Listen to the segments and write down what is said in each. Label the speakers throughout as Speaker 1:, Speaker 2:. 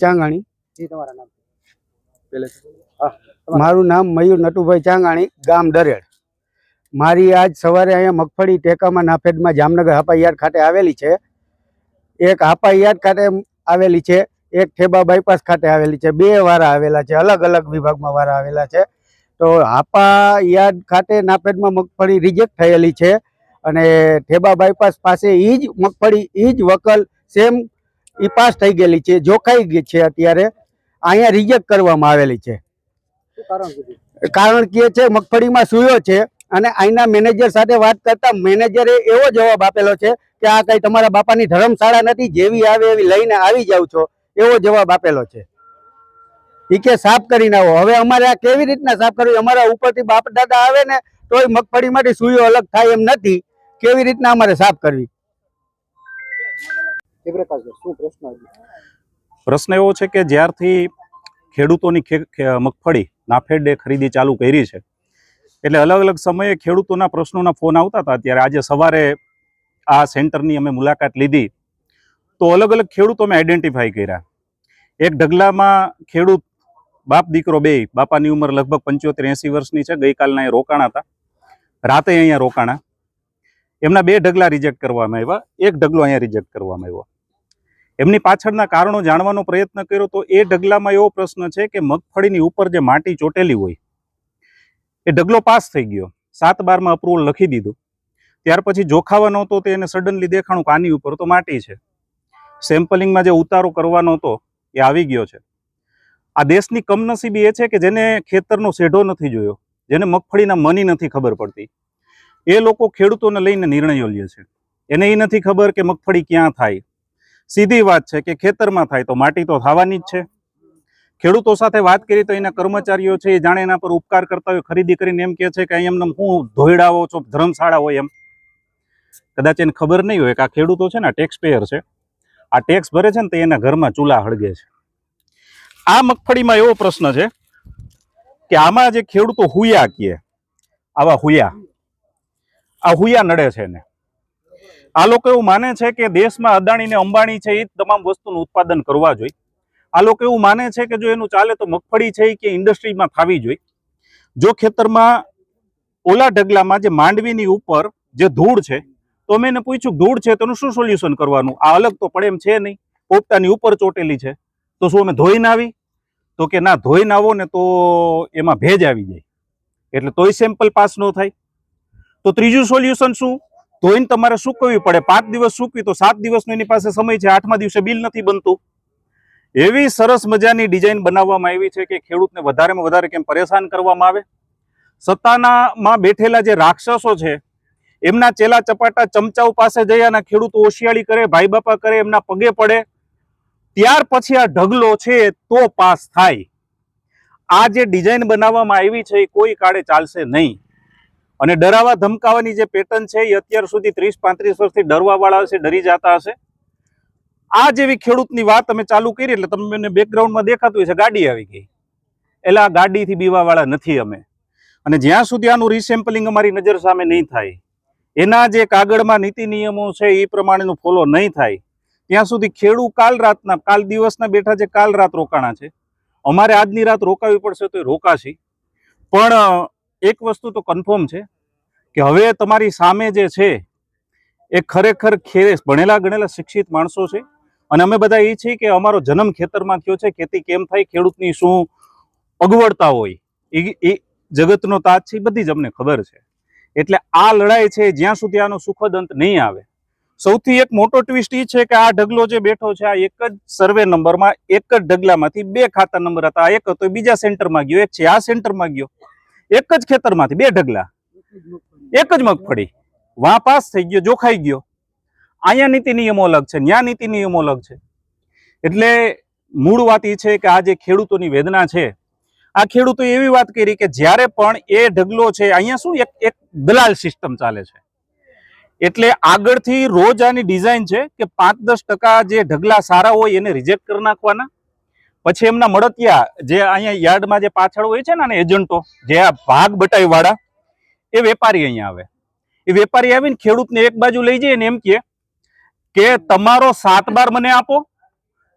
Speaker 1: ચાંગાણી
Speaker 2: જી તમારા નામ
Speaker 1: પેલે
Speaker 2: તમારું
Speaker 1: નામ મયુર નટુભાઈ ચાંગાણી, ગામ દરેડ। મારી આજ સવારે અહીંયા મગફળી ટેકામાં નાફેડમાં જામનગર હાપા યાર્ડ ખાતે આવેલી છે। એક હાપા યાર્ડ ખાતે આવેલી છે, એક ઠેબા બાયપાસ ખાતે આવેલી છે। બે વારા આવેલા છે, અલગ અલગ વિભાગમાં વારા આવેલા છે। તો હાપા યાર્ડ ખાતે નાફેડમાં મગફળી રિજેક્ટ થયેલી છે અને ઠેબા બાયપાસ પાસે ઈ જ મગફળી ઈ જ વકલ સેમ ઈ પાસ થઈ ગયેલી છે, જોખાઈ ગઈ છે। અત્યારે અહીંયા રિજેક્ટ કરવામાં આવેલી છે। કારણ કે છે મગફળીમાં સુયો છે અને અહીંના મેનેજર સાથે વાત કરતા મેનેજરે એવો જવાબ આપેલો છે કે આ કઈ તમારા બાપાની ધર્મશાળા નથી, જેવી આવે એવી લઈને આવી જાવ છો, એવો જવાબ આપેલો છે। ઈ કે સાફ કરીને આવો। હવે અમારે આ કેવી રીતના સાફ કરવી? અમારા ઉપરથી બાપ દાદા આવે ને તોય મગફળીમાંથી સુયો અલગ થાય એમ નથી, કેવી રીતના અમારે સાફ કરવી?
Speaker 3: પ્રશ્ન એવો છે કે જ્યારથી ખેડૂતોની મગફળી નાફેડે ખરીદી ચાલુ કરી છે, એટલે અલગ અલગ સમયે ખેડૂતોના પ્રશ્નોના ફોન આવતા હતા। ત્યારે આજે સવારે આ સેન્ટરની અમે મુલાકાત લીધી તો અલગ અલગ ખેડૂતો અમે આઈડેન્ટિફાઈ કર્યા। એક ઢગલામાં ખેડૂત બાપ દીકરો બે, બાપાની ઉંમર લગભગ 75-80 વર્ષની છે, ગઈકાલના અહીંયા રોકાણા હતા, રાતે અહીંયા રોકાણા। એમના બે ઢગલા રિજેક્ટ કરવામાં આવ્યા, એક ઢગલો અહીંયા રિજેક્ટ કરવામાં આવ્યો। એમની પાછળના કારણો જાણવાનો પ્રયત્ન કર્યો તો એ ઢગલામાં એવો પ્રશ્ન છે કે મગફળીની ઉપર જે માટી ચોટેલી હોય એ ઢગલો પાસ થઈ ગયો, 7/12 અપ્રુવલ લખી દીધું, ત્યાર પછી જોખાવાનો હતો તો એને સડનલી દેખાણું કે આની ઉપર તો માટી છે। સેમ્પલિંગમાં જે ઉતારો કરવાનો હતો એ આવી ગયો છે। આ દેશની કમનસીબી એ છે કે જેને ખેતરનો શેઢો નથી જોયો, જેને મગફળીના મની નથી ખબર પડતી, એ લોકો ખેડૂતોને લઈને નિર્ણયો લે છે। એને એ નથી ખબર કે મગફળી ક્યાં થાય। સીધી વાત છે કે ખેતરમાં થાય તો માટી તો થવાની જ છે। ખેડૂતો સાથે વાત કરી તો એના કર્મચારીઓ છે એ જાણે એના પર ઉપકાર કરતા હોય, ખરીદી કરીને એમ કહે છે કે એમને હું ધોઈડાવો છો, ધર્મશાળા હોય એમ। કદાચ એને ખબર નહીં હોય કે આ ખેડૂતો છે ને ટેક્સ પેયર છે, આ ટેક્સ ભરે છે ને તો એના ઘરમાં ચૂલા હળગે છે। આ મગફળીમાં એવો પ્રશ્ન છે કે આમાં જે ખેડૂતો હુયા કહે, આવા હુયા, આ હુયા નડે છે ને। આ લોકો એવું માને છે કે દેશમાં અદાણી ને અંબાણી છે એ તમામ વસ્તુનું ઉત્પાદન કરવા જોઈએ। આ લોકો એવું માને છે કે જો એનું ચાલે તો મગફળી છે કે ઇન્ડસ્ટ્રીમાં થવી જોઈએ। જો ખેતરમાં ઓલા ઢગલામાં જે માંડવીની ઉપર જે ધૂળ છે તો મેં એને પૂછ્યું ધૂળ છે તો એનું શું સોલ્યુશન કરવાનું? આ અલગ તો પડે એમ છે નહીં, પોપટાની ઉપર ચોટેલી છે તો શું અમે ધોઈને આવી? તો કે ના, ધોઈને આવો ને તો એમાં ભેજ આવી જાય એટલે તોય સેમ્પલ પાસ ન થાય। તો ત્રીજું સોલ્યુશન શું? ધોઈને તમારે સૂકવવી પડે, 5 દિવસ સૂકવી તો 7 દિવસનો એની પાસે સમય છે, 8મા દિવસે બિલ નથી બનતું। એવી સરસ મજાની ડિઝાઇન બનાવવામાં આવી છે કે ખેડૂતને વધારેમાં વધારે કેમ પરેશાન કરવામાં આવે। સત્તાનામાં બેઠેલા જે રાક્ષસો છે એમના ચેલા ચપાટા ચમચાઓ પાસે જઈ અને ખેડૂતો હોશિયારી કરે, ભાઈ બાપા કરે, એમના પગે પડે, ત્યાર પછી આ ઢગલો છે તો પાસ થાય। આ જે ડિઝાઇન બનાવવામાં આવી છે એ કોઈ કાળે ચાલશે નહીં। અને ડરાવા ધમકાવાની જે પેટર્ન છે એ અત્યાર સુધી 30-35 વર્ષથી ડરવા વાળા હશે, ડરી જતા હશે। આ જેવી ખેડૂતની વાત અમે ચાલુ કરી એટલે તમને બેકગ્રાઉન્ડમાં દેખાતું હોય છે ગાડી આવી ગઈ, એટલે આ ગાડીથી બીવા વાળા નથી અમે। અને જ્યાં સુધી આનું રીસેમ્પલિંગ અમારી નજર સામે નહીં થાય, એના જે કાગળમાં નીતિ નિયમો છે એ પ્રમાણેનું ફોલો નહીં થાય, ત્યાં સુધી ખેડૂત કાલ દિવસના બેઠા છે, કાલ રાત રોકાણા છે, અમારે આજની રાત રોકાવી પડશે તો એ રોકાશી। પણ એક વસ્તુ તો કન્ફર્મ છે કે હવે તમારી સામે જે છે એ ખરેખર ભણેલા ગણેલા શિક્ષિત માણસો છે અને અમે બધા એ છીએ કે અમારો જન્મ ખેતરમાં થયો છે, ખેતી કેમ થાય, ખેડૂતની શું અગવડતા હોય એ જગતનો તાજ છે, એ બધી જ અમને ખબર છે। એટલે આ લડાઈ છે જ્યાં સુધી આનો સુખદ અંત નહીં આવે। સૌથી એક મોટો ટ્વિસ્ટ એ છે કે આ ઢગલો જે બેઠો છે આ એક જ સર્વે નંબરમાં, એક જ ઢગલામાંથી 2 ખાતા નંબર હતા, એક હતો બીજા સેન્ટરમાં ગયો, એક છે આ સેન્ટરમાં ગયો, એક જ ખેતરમાંથી 2 ઢગલા, એક જ મગફળી, વાં પાસ થઈ ગયો, જોખાઈ ગયો। અહીંયા નીતિ નિયમો અલગ છે, ન્યા નીતિ નિયમો અલગ છે। એટલે મૂળ વાત એ છે કે આ જે ખેડૂતોની વેદના છે, આ ખેડૂતો એવી વાત કરી કે જ્યારે પણ એ ઢગલો છે, અહીંયા શું એક દલાલ સિસ્ટમ ચાલે છે, એટલે આગળથી રોજ આની ડિઝાઇન છે કે 5-10% જે ઢગલા સારા હોય એને રિજેક્ટ કરી નાખવાના, પછી એમના મળતિયા જે અહીંયા યાર્ડમાં જે પાછળ હોય છે ને એજન્ટો, જે આ ભાગ બટાઈ વાળા, એ વેપારી અહીંયા આવે। એ વેપારી આવીને ખેડૂતને એક બાજુ લઈ જાય ને એમ કે તમારો 7/12 મને આપો,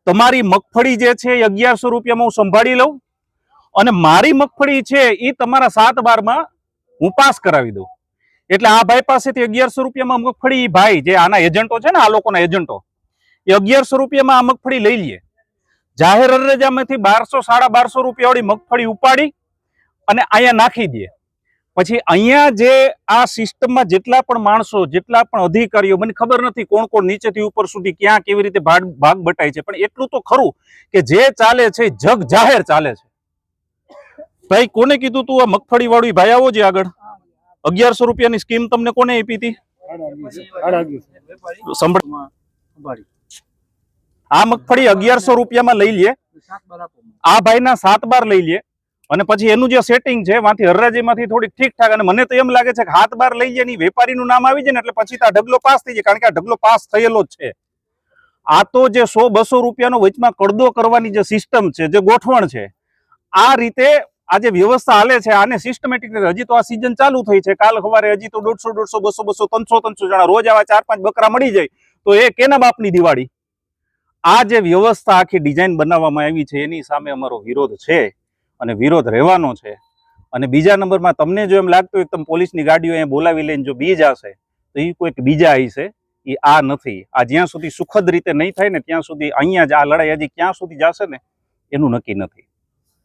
Speaker 3: તમારી મગફળી જે છે એ 1100 રૂપિયામાં હું સંભાળી લઉં અને મારી મગફળી છે એ તમારા 7/12 હું પાસ કરાવી દઉં. એટલે આ ભાઈ પાસેથી 1100 રૂપિયામાં મગફળી, ભાઈ જે આના એજન્ટો છે ને, આ લોકોના એજન્ટો, એ 1100 રૂપિયામાં આ મગફળી લઈ લે. જાહેર હરાજીમાંથી 1200-1250 રૂપિયા વાળી મગફળી ઉપાડી અને અહીંયા નાખી દે. પછી અહીંયા જે આ સિસ્ટમમાં જેટલા પણ માણસો, જેટલા પણ અધિકારીઓ, મને ખબર નથી કોણ કોણ નીચેથી ઉપર સુધી ક્યાં કેવી રીતે ભાગ બટાય છે, પણ એટલું તો ખરું કે જે ચાલે છે જગ જાહેર ચાલે છે. ભાઈ કોને કીધું તું આ મગફળી વાળું? ભાઈ આવો છે આગળ. 1100 રૂપિયાની સ્કીમ તમને કોને આપી હતી? આ મગફળી 1100 રૂપિયામાં લઈ લે. આ ભાઈના 7/12 લઈ લે અને પછી એનું જે સેટિંગ છે માંથી હરાજીમાંથી થોડીક ઠીકઠાક, અને મને તો એમ લાગે છે કે 7/12 લઈ જાય ને વેપારીનું નામ આવી જાય ને એટલે પછી આ ઢગલો પાસ થઈ જાય, કારણ કે આ ઢગલો પાસ થયેલો જ છે. આ તો જે 100-200 રૂપિયાનો વચમાં કડદો કરવાની જે સિસ્ટમ છે, જે ગોઠવણ છે, આ રીતે આ જે વ્યવસ્થા હાલે છે આને સિસ્ટમેટિક રીતે, હજી તો આ સિઝન ચાલુ થઈ છે, કાલ સવારે હજી તો 150, 200, 300 જણા રોજ આવા 4-5 બકરા મળી જાય તો એ કેના બાપની દિવાળી? આ જે વ્યવસ્થા આખી ડિઝાઇન બનાવવામાં આવી છે એની સામે અમારો વિરોધ છે અને વિરોધ રહેવાનો છે. અને બીજા નંબરમાં તમને જો એમ લાગતું હોય કે તમે પોલીસની ગાડીઓ અહીંયા બોલાવી લઈને જો બી જશે તો એ કોઈક બીજા આવી છે, એ આ નથી. આ જ્યાં સુધી સુખદ રીતે નહીં થાય ને ત્યાં સુધી અહીંયા જ આ લડાઈ હજી ક્યાં સુધી જશે ને એનું નક્કી નથી.